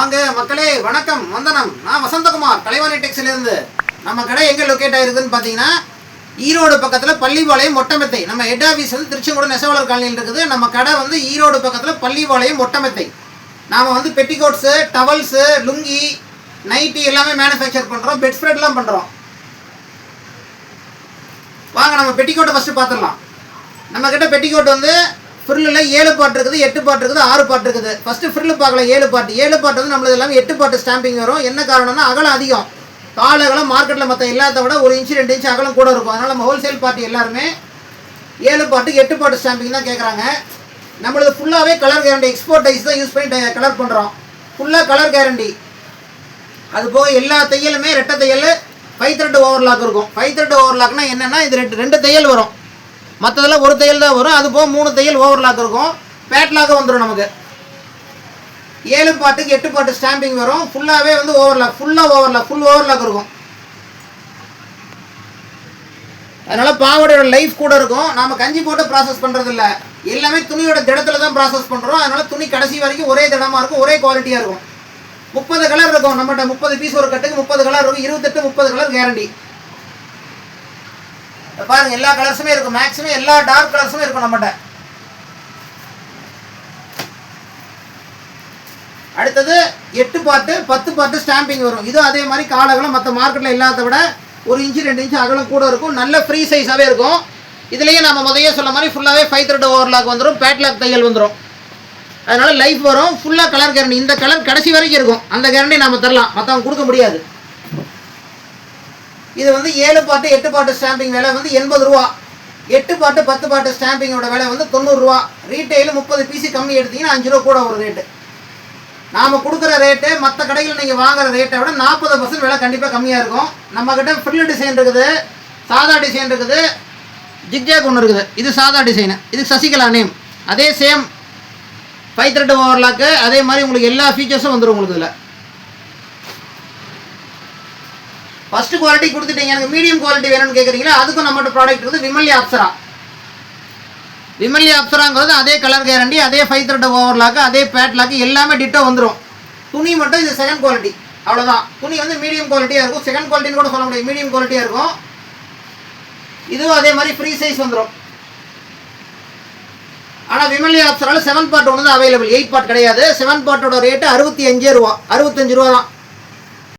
வாங்க மக்களே, வணக்கம், வந்தனம். நான் வசந்தகுமார், கலைவாணி டெக்ஸ்டைலிருந்து. நம்ம கடை எங்கே லொக்கேட் ஆகிருக்குதுன்னு பார்த்தீங்கன்னா, ஈரோடு பக்கத்தில் பள்ளிப்பாளையம் மொட்டமெத்தை. நம்ம ஹெட் ஆஃபீஸ் வந்து திருச்செங்கோடு நெசவாளர் காலனியில் இருக்குது. நம்ம கடை வந்து ஈரோடு பக்கத்தில் பள்ளிப்பாளையம் மொட்டமெத்தை. நாம் வந்து பெட்டிகோட்ஸு, டவல்ஸு, லுங்கி, நைட்டி எல்லாமே மேனுஃபேக்சர் பண்ணுறோம். பெட் ஸ்ப்ரெட்லாம் பண்ணுறோம். வாங்க நம்ம பெட்டிகோட்டை ஃபஸ்ட்டு பார்த்துடலாம். நம்மக்கிட்ட பெட்டிகோட் வந்து ஃப்ரில்லில் 7 பாட்டு இருக்குது, 8 பாட்டு இருக்குது, 6 பாட்டு இருக்குது. ஃபஸ்ட்டு ஃப்ரில்லு பார்க்கலாம். 7 பாட்டு வந்து நம்மளது எல்லாமே 8 பாட்டு ஸ்டாம்பிங் வரும். என்ன காரணம்னா அகலம் அதிகம். கால அகலம் மார்க்கெட்டில் மற்ற எல்லாத்த விட 1 இன்ச்சு 2 இன்ச்சு அகலம் கூட இருக்கும். அதனால் நம்ம ஹோல்சேல் பார்ட்டி எல்லாருமே 7 பாட்டுக்கு 8 பாட்டு ஸ்டாம்பிங் தான் கேட்குறாங்க. நம்மளது ஃபுல்லாகவே கலர் கேரண்டி, எக்ஸ்போர்ட் டைஸ் தான் யூஸ் பண்ணி கலர் பண்ணுறோம். ஃபுல்லாக கலர் கேரண்டி. அது போக எல்லா தையலுமே ரெட்டை தையல், 5 த்ரெட் ஓவர்லாக் இருக்கும். 5 த்ரெட் ஓவர்லாக்னா என்னென்னா, இது ரெண்டு தையல் வரும். மற்றதில் ஒரு தையல் தான் வரும். அது போக 3 தையல் ஓவர்லாக் இருக்கும். பேட்லாக வந்துடும் நமக்கு. 7 பாட்டுக்கு 8 பாட்டு ஸ்டாம்பிங் வரும். ஃபுல்லாகவே வந்து ஓவர்லாக், ஃபுல் ஓவர்லாக் இருக்கும். அதனால் பாவடையோட லைஃப் கூட இருக்கும். நாம் கஞ்சி போட்டு ப்ராசஸ் பண்ணுறதில்ல, எல்லாமே துணியோட திடத்தில் தான் ப்ராசஸ் பண்ணுறோம். அதனால் துணி கடைசி வரைக்கும் ஒரே திடமாக இருக்கும், ஒரே குவாலிட்டியாக இருக்கும். 30 கலர் இருக்கும் நம்மகிட்ட. 30 பீஸ் ஒரு கட்டுக்கு 30 கலர் இருக்கும். 28-30 கலர் கேரண்டி. பாருங்க, எல்லா கலர்ஸுமே இருக்கும். மேக்ஸிமம் எல்லா டார்க் கலர்ஸுமே இருக்கும் நம்மகிட்ட. அடுத்தது 8 பாட்டு 10 பாட்டு ஸ்டாம்பிங் வரும். இதுவும் அதே மாதிரி காலகலம் மற்ற மார்க்கெட்டில் இல்லாத விட 1 இன்ச்சு 2 இன்ச்சு அகலம் கூட இருக்கும். நல்ல ஃப்ரீ சைஸாகவே இருக்கும். இதுலேயே நம்ம முதல்ல சொல்ல மாதிரி ஃபுல்லாகவே 5 த்ரெட் ஓவர்லாக் வந்துடும், பேட்லாக் தையல் வந்துடும். அதனால் லைஃப் வரும். ஃபுல்லாக கலர் கேரண்டி. இந்த கலர் கடைசி வரைக்கும் இருக்கும். அந்த கேரண்டி நம்ம தரலாம், மற்றவங்க கொடுக்க முடியாது. இது வந்து 7 பாட்டு 8 பாட்டு ஸ்டாம்பிங் விலை வந்து 80 ரூபா. 8 பாட்டு 10 பாட்டு ஸ்டாம்பிங்கோட விலை வந்து 90 ரூபா. ரீட்டெயில் 30 பீஸு கம்மி எடுத்தீங்கன்னா 5 ரூபா கூட ஒரு ரேட்டு. நாம் கொடுக்குற ரேட்டு மற்ற கடைகளில் நீங்கள் வாங்குகிற ரேட்டை விட 40% விலை கண்டிப்பாக கம்மியாக இருக்கும். நம்மக்கிட்ட ஃப்ரில் டிசைன் இருக்குது, சாதா டிசைன் இருக்குது, ஜிக்ஜாக் ஒன்று இருக்குது. இது சாதா டிசைனு. இது சசிகலா நேம். அதே சேம் 5 த்ரெட் ஓவர்லாக்கு. அதே மாதிரி உங்களுக்கு எல்லா ஃபீச்சர்ஸும் வந்துடும் உங்களுக்கு இதில். ஃபஸ்ட்டு குவாலிட்டி கொடுத்துட்டீங்க, எனக்கு மீடியம் குவாலிட்டி வேணும்னு கேட்குறீங்களா, அதுக்கும் நம்மகிட்ட ப்ராடக்ட் இருக்குது. விமல்யா அப்சராங்கிறது அதே கலர் கேரண்டி, அதே 5 த்ரெட் ஓவர்லாக்கு, அதே பேட்லாக்கு, எல்லாமே டிட்டோ வந்துடும். துணி மட்டும் இது செகண்ட் குவாலிட்டி, அவ்வளோதான். துணி வந்து மீடியம் குவாலிட்டியாக இருக்கும். செகண்ட் குவாலிட்டின்னு கூட சொல்ல முடியாது, மீடியம் குவாலிட்டியாக இருக்கும். இதுவும் அதே மாதிரி ஃப்ரீ சைஸ் வந்துடும். ஆனால் விமல்யா அப்சரால் 7 பாட்டு ஒன்று தான் அவைலபிள், 8 பாட் கிடையாது. 7 பாட்டோட ரேட்டு 65 ரூபா தான்.